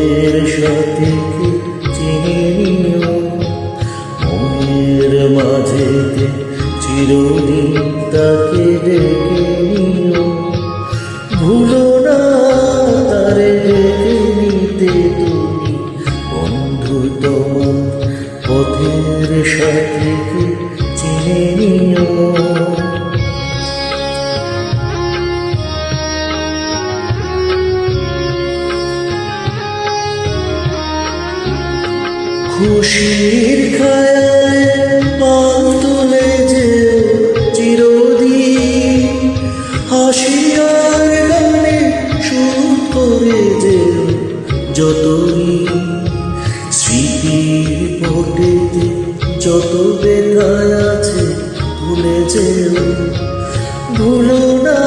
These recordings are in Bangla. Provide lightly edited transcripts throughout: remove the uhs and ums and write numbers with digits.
পথের সাথীকে চিনে নিও, মনের মাঝেতে চিরদিন তাকে ডেকে নিও। ভুলো না তারে ডেকে নিতে তুমি, বন্ধু তোমার পথের সাথীকে চিনে নিও। খুশির খায়ালে পাল তুলে যে চিরদিন, হাসি আর গানে সুর করে যে যতই, স্মৃতির পটেতে যত ব্যথায় আছে ভুলে যেও। ভুলো না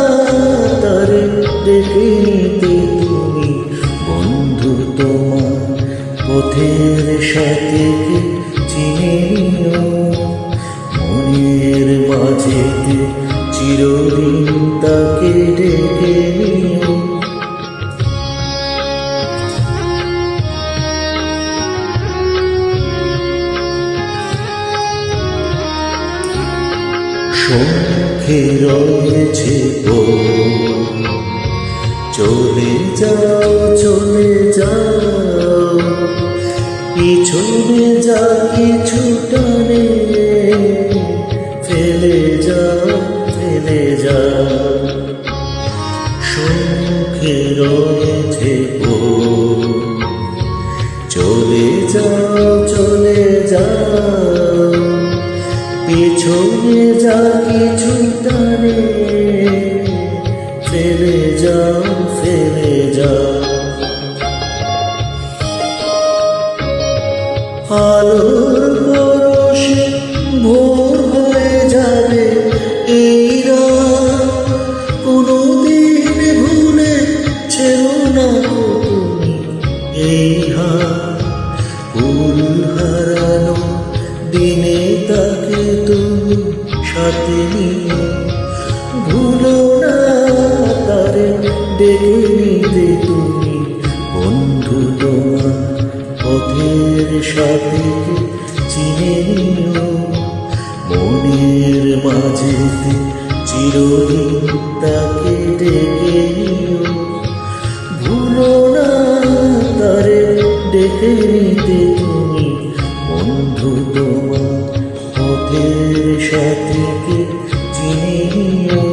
তারে ডেকে নিতে তুমি, বন্ধু তোমার পথের সাথীকে চিনে নিও। মনের মাঝেতে চিরদিন তাকে ডেকে নিও। সম্মুখে রয়েছে চলে যাও চলে যাও, পিছনে যা কিছু টানে ফেলে যাও ফেলে যাও। সম্মুখে রয়েছে চলে যাও চলে যাও, পিছনে যা কিছু টানে ফেলে যাও ফেলে যাও। আলোর পরশে ভোর হয়ে যাবে এই রাত, কোনোদিন ভুলে ছেড়ো না তুমি এই হাত। ফুল হারানো দিনে তাকে তুমি সাথে নিও, ভুলো না তারে ডেকে নিতে তুমি, বন্ধু তোমার পথের সাথীকে চিনে নিও। মনের মাঝেতে চিরদিন তাকে ডেকে নিও, ভুলো না তারে ডেকে নিতে তুমি, বন্ধু তোমার পথের সাথীকে চিনে নিও।